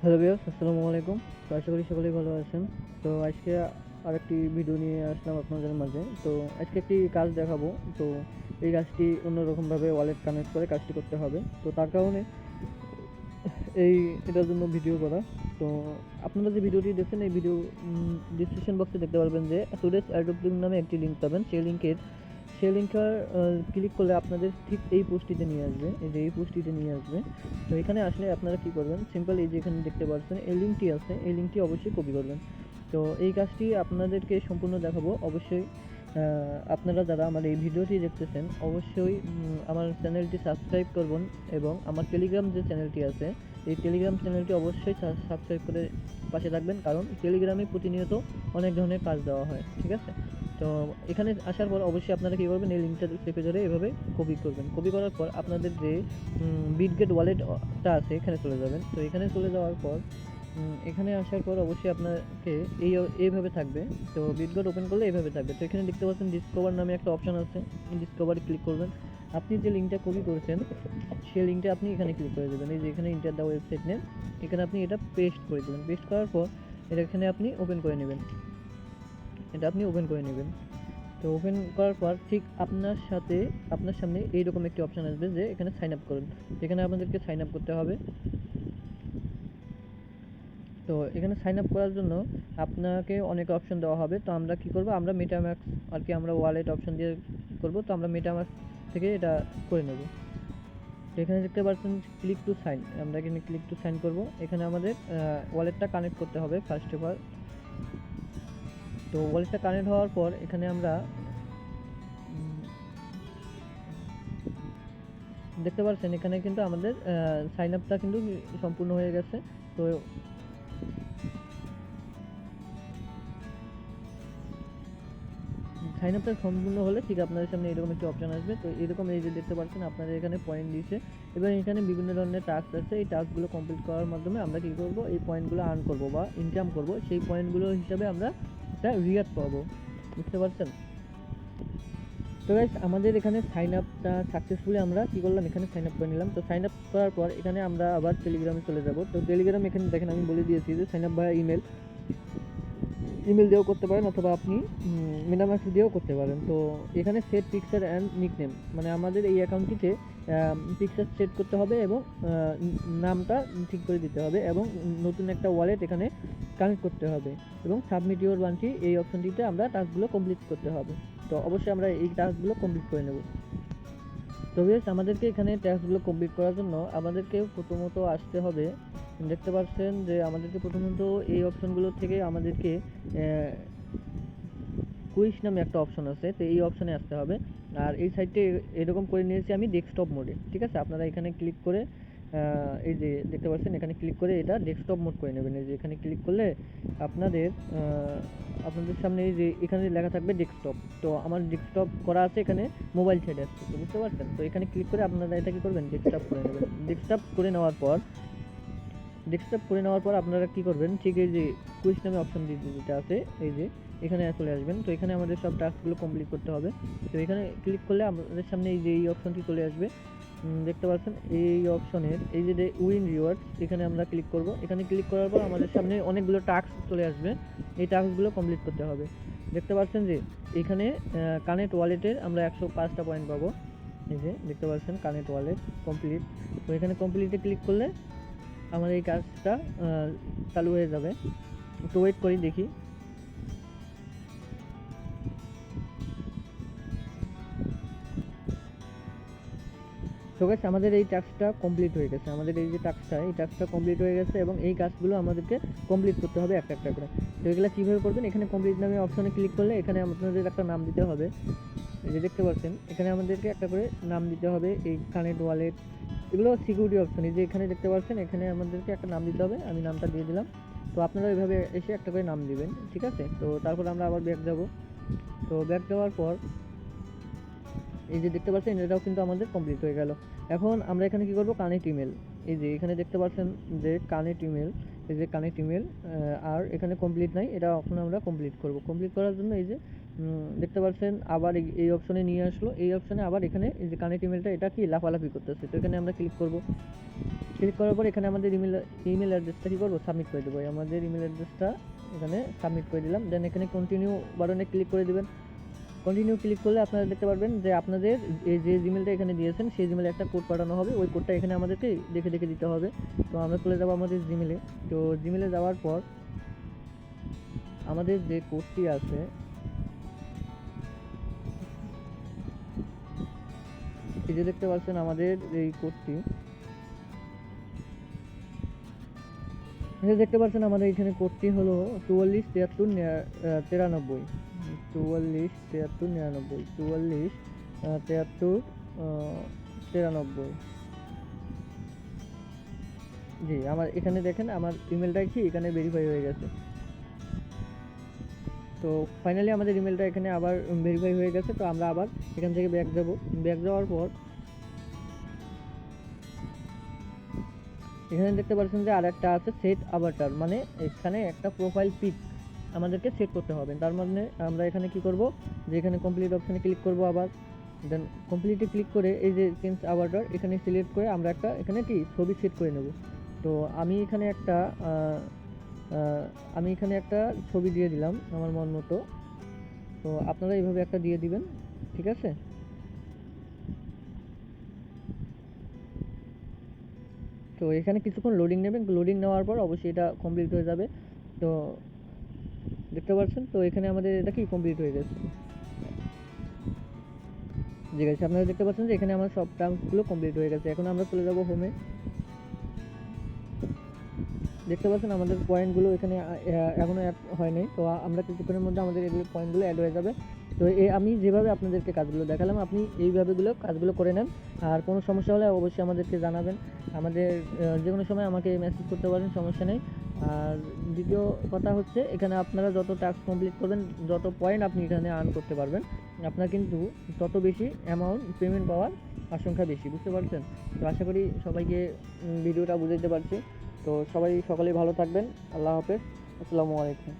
Hello viewers, আসসালামু আলাইকুম। তো আশা করি সকলেই ভালো আছেন। তো আজকে আরেকটি ভিডিও নিয়ে আসলাম আপনাদের মাঝে। তো আজকে একটি কাজ দেখাবো। তো এই কাজটি অন্যরকমভাবে ওয়ালেট কানেক্ট করে কাজটি করতে হবে। তো তার কারণে এটার জন্য ভিডিও করা। তো আপনারা যে ভিডিওটি দেখছেন এই ভিডিও ডিসক্রিপশন বক্সে দেখতে পারবেন যে টুডেস অ্যাডোব নামে একটি লিঙ্ক পাবেন। সেই লিঙ্কটার ক্লিক করলে আপনাদের ঠিক এই পোস্টটিতে নিয়ে আসবে। এই যে এই পোস্টটিতে নিয়ে আসবে। তো এখানে আসলে আপনারা কি করবেন, সিম্পল এই যে এখানে দেখতে পাচ্ছেন এই লিঙ্কটি আছে, এই লিঙ্কটি অবশ্যই কপি করবেন। তো এই কাজটি আপনাদেরকে সম্পূর্ণ দেখাবো। অবশ্যই আপনারা যারা আমার এই ভিডিওটি দেখতেছেন অবশ্যই আমার চ্যানেলটি সাবস্ক্রাইব করবেন এবং আমার টেলিগ্রাম যে চ্যানেলটি আছে এই টেলিগ্রাম চ্যানেলটি অবশ্যই সাবস্ক্রাইব করে পাশে থাকবেন, কারণ টেলিগ্রামে প্রতিনিয়ত অনেক ধরনের কাজ দেওয়া হয়। ঠিক আছে? তো এখানে আসার পর অবশ্যই আপনারা কী করবেন, এই লিঙ্কটা চেপে ধরে এভাবে কপি করবেন। কপি করার পর আপনাদের যে বিটগেট ওয়ালেটটা আছে এখানে চলে যাবেন। তো এখানে চলে যাওয়ার পর এখানে আসার পর অবশ্যই আপনাকে এইভাবে থাকবে। তো বিটগেট ওপেন করলে এইভাবে থাকবে। তো এখানে দেখতে পাচ্ছেন ডিসকভার নামে একটা অপশান আছে, ডিসকভারে ক্লিক করবেন। আপনি যে লিঙ্কটা কপি করেছেন সেই লিঙ্কটা আপনি এখানে ক্লিক করে দেবেন। এই যে এখানে ইন্টার দ্য ওয়েবসাইট নেম, এখানে আপনি এটা পেস্ট করে দেবেন। পেস্ট করার পর এটা এখানে আপনি ওপেন করে নেবেন। তো ওপেন করার পর ঠিক আপনার সামনে এইরকম একটি অপশান আসবে যে এখানে সাইন আপ করুন। এখানে আপনাদেরকে সাইন আপ করতে হবে। তো এখানে সাইন আপ করার জন্য আপনাকে অনেক অপশন দেওয়া হবে। তো আমরা কি করব, আমরা মেটাম্যাক্স আর কি আমরা ওয়ালেট অপশন দিয়ে করব। তো আমরা মেটাম্যাক্স থেকে এটা করে নেব। তো এখানে দেখতে পাচ্ছেন ক্লিক টু সাইন, আমরা এখানে ক্লিক টু সাইন করব। এখানে আমাদের ওয়ালেটটা কানেক্ট করতে হবে ফার্স্ট অফ অল। তো ওয়ালেটটা কানেক্ট হওয়ার পর এখানে আমরা দেখতে পাচ্ছেন এখানে কিন্তু আমাদের সাইন আপটা কিন্তু সম্পূর্ণ হয়ে গেছে। তো সাইন আপটা সম্পূর্ণ হলে ঠিক আপনাদের সামনে এরকম একটি অপশান আসবে। তো এরকম এই যে দেখতে পাচ্ছেন আপনাদের এখানে পয়েন্ট দিয়েছে এবং এখানে বিভিন্ন ধরনের টাস্ক আছে। এই টাস্কগুলো কমপ্লিট করার মাধ্যমে আমরা কী করব, এই পয়েন্টগুলো আর্ন করব বা ইনকাম করব। সেই পয়েন্টগুলো হিসাবে আমরা একটা রিওয়ার্ড পাবো। বুঝতে পারছেন? তো গাইস আমাদের এখানে সাইন আপটা সাকসেসফুলি আমরা কী করলাম, এখানে সাইন আপ করে নিলাম। তো সাইন আপ করার পর এখানে আমরা আবার টেলিগ্রামে চলে যাব। তো টেলিগ্রাম এখানে দেখেন আমি বলে দিয়েছি যে সাইন আপ ভায়া ইমেল দিয়েও করতে পারেন অথবা আপনি মেটামাস্ক দিয়েও করতে পারেন। তো এখানে সেট পিকচার অ্যান্ড নিকনেম, মানে আমাদের এই অ্যাকাউন্টটিতে পিকচার সেট করতে হবে এবং নামটা ঠিক করে দিতে হবে এবং নতুন একটা ওয়ালেট এখানে কানেক্ট করতে হবে এবং সাবমিট ইউর ওয়ানটি এই অপশনটিতে আমরা টাস্কগুলো কমপ্লিট করতে হবে। তো অবশ্যই আমরা এই টাস্কগুলো কমপ্লিট করে নেব। তো বেশ আমাদেরকে এখানে টাস্কগুলো কমপ্লিট করার জন্য আমাদেরকে প্রথমত আসতে হবে, দেখতে পাচ্ছেন যে আমাদেরকে প্রথমত এই অপশনগুলো থেকে আমাদেরকে কুইজ নামে একটা অপশন আছে। তো এই অপশনে আসতে হবে। আর এই সাইটে এরকম করে নিয়েছি আমি ডেস্কটপ মোডে। ঠিক আছে? আপনারা এখানে ক্লিক করে এই যে দেখতে পাচ্ছেন এখানে ক্লিক করে এটা ডেস্কটপ মোড করে নেবেন। এই যে এখানে ক্লিক করলে আপনাদের সামনে এই যে এখানে লেখা থাকবে ডেস্কটপ। তো আমার ডেস্কটপ করা আছে, এখানে মোবাইল সাইড আসছে। তো বুঝতে পারছেন? তো এখানে ক্লিক করে আপনারা এটা কী করবেন, ডেস্কটপ করে নেবেন। ডেস্কটপ করে নেওয়ার পর আপনারা কী করবেন, ঠিক এই যে কুইজ নামে অপশন যেটা আছে এই যে এখানে চলে আসবেন। তো এখানে আমাদের সব টাস্কগুলো কমপ্লিট করতে হবে। তো এখানে ক্লিক করলে আমাদের সামনে এই যে এই অপশনটি চলে আসবে। দেখতে পাচ্ছেন এই অপশনের এই যে উইন রিওয়ার্ডস, এখানে আমরা ক্লিক করব। এখানে ক্লিক করার পর আমাদের সামনে অনেকগুলো টাস্ক চলে আসবে। এই টাস্কগুলো কমপ্লিট করতে হবে। দেখতে পাচ্ছেন যে এখানে কানেক্ট ওয়ালেটের আমরা 105টা পয়েন্ট পাবো। এই যে দেখতে পাচ্ছেন কানেক্ট ওয়ালেট কমপ্লিট। তো এখানে কমপ্লিটে ক্লিক করলে আমার এই কাজটা চালু হয়ে যাবে। একটু ওয়েট করি, দেখি। তো গাইস আমাদের এই টাস্কটা কমপ্লিট হয়ে গেছে। আমাদের এই যে টাস্কটা কমপ্লিট হয়ে গেছে এবং এই কাজগুলো আমাদেরকে কমপ্লিট করতে হবে একটা একটা করে। তো এগুলো কীভাবে করবেন, এখানে কমপ্লিট নামে অপশনে ক্লিক করলে এখানে আপনাদের একটা নাম দিতে হবে। এই যে দেখতে পাচ্ছেন এখানে আমাদেরকে একটা করে নাম দিতে হবে। এই কানেক্ট ওয়ালেট এগুলো সিকিউরিটি অপশন। এই যে এখানে দেখতে পাচ্ছেন এখানে আমাদেরকে একটা নাম দিতে হবে। আমি নামটা দিয়ে দিলাম। তো আপনারা এভাবে এসে একটা করে নাম দিবেন। ঠিক আছে? তো তারপর আমরা আবার ব্যাক যাব। তো ব্যাক যাওয়ার পর এই যে দেখতে পাচ্ছেন এটাও কিন্তু আমাদের কমপ্লিট হয়ে গেল। এখন আমরা এখানে কি করব, কানেক্ট ইমেল। এই যে এখানে দেখতে পাচ্ছেন যে কানেক্ট ইমেল, এই যে কানেক্ট ইমেল, আর এখানে কমপ্লিট নাই, এটা এখন আমরা কমপ্লিট করব। কমপ্লিট করার জন্য এই যে দেখতে পাচ্ছেন আবার এই অপশনে নিয়ে আসলো। এই অপশনে আবার এখানে এই যে কানেক্ট ইমেলটা এটা কি লাফালাফি করতেছে, তো এখানে আমরা ক্লিক করব। ক্লিক করার পর এখানে আমাদের ইমেল অ্যাড্রেসটা কী করবো, সাবমিট করে দেবো। আমাদের ইমেল অ্যাড্রেসটা এখানে সাবমিট করে দিলাম। দেন এখানে কন্টিনিউ বাটনে ক্লিক করে দেবেন। কন্টিনিউ ক্লিক করলে আপনারা দেখতে পারবেন যে আপনাদের এই যে জিমেলটা এখানে দিয়েছেন সেই জিমেলে একটা কোড পাঠানো হবে। ওই কোডটা এখানে আমাদেরকে দেখে দেখে দিতে হবে। তো আমরা চলে যাবো আমাদের জিমেলে। তো জিমেলে যাওয়ার পর আমাদের যে কোডটি আছে, এই যে দেখতে পাচ্ছেন আমাদের এই কোডটি, দেখতে পাচ্ছেন আমাদের এখানে কোডটি হলো 447393, 447393, 447393। জি, আমার এখানে দেখেন আমার ইমেলটা কি এখানে ভেরিফাই হয়ে গেছে। তো ফাইনালি আমাদের ইমেলটা এখানে আবার ভেরিফাই হয়ে গেছে। তো আমরা আবার এখান থেকে ব্যাক যাব। ব্যাক যাওয়ার পর এখানে দেখতে পাচ্ছেন যে আরেকটা আছে সেট আভাটার, মানে এখানে একটা প্রোফাইল পিক আমাদেরকে সেট করতে হবে। তার মানে আমরা এখানে কি করব, যে এখানে কমপ্লিট অপশনে ক্লিক করব আবার। দেন কমপ্লিটে ক্লিক করে এই যে চেঞ্জ আভাটার এখানে সিলেক্ট করে আমরা একটা এখানে কি ছবি সেট করে নেব। তো আমি এখানে একটা ছবি দিয়ে দিলাম আমার মন মতো। তো আপনারা এইভাবে একটা দিয়ে দিবেন, ঠিক আছে। তো এখানে কিছুক্ষণ লোডিং নেবেন, লোডিং নেওয়ার পর অবশ্যই এটা কমপ্লিট হয়ে যাবে। তো দেখতে পাচ্ছেন, তো এখানে আমাদের এটা কি কমপ্লিট হয়ে গেছে। ঠিক আছে, আপনারা দেখতে পাচ্ছেন যে এখানে আমার সব টাস্কগুলো কমপ্লিট হয়ে গেছে। এখন আমরা চলে যাব হোমে। দেখতে পাচ্ছেন আমাদের পয়েন্টগুলো এখানে এখনও অ্যাড হয়নি। তো আমরা কিছুক্ষণের মধ্যে আমাদের এগুলো পয়েন্টগুলো অ্যাড হয়ে যাবে। তো আমি যেভাবে আপনাদেরকে কাজগুলো দেখালাম আপনি এইভাবেগুলো কাজগুলো করে নেন। আর কোনো সমস্যা হলে অবশ্যই আমাদেরকে জানাবেন। আমাদের যে কোনো সময় আমাকে মেসেজ করতে পারেন, সমস্যা নেই। আর দ্বিতীয় কথা হচ্ছে এখানে আপনারা যত টাস্ক কমপ্লিট করবেন, যত পয়েন্ট আপনি এখানে আর্ন করতে পারবেন, আপনার কিন্তু তত বেশি অ্যামাউন্ট পেমেন্ট পাওয়ার আশঙ্কা বেশি, বুঝতে পারছেন। তো আশা করি সবাইকে ভিডিওটা বুঝাইতে পারছি। তো সবাই সকলেই ভালো থাকবেন। আল্লাহ হাফেজ, আসসালামু আলাইকুম।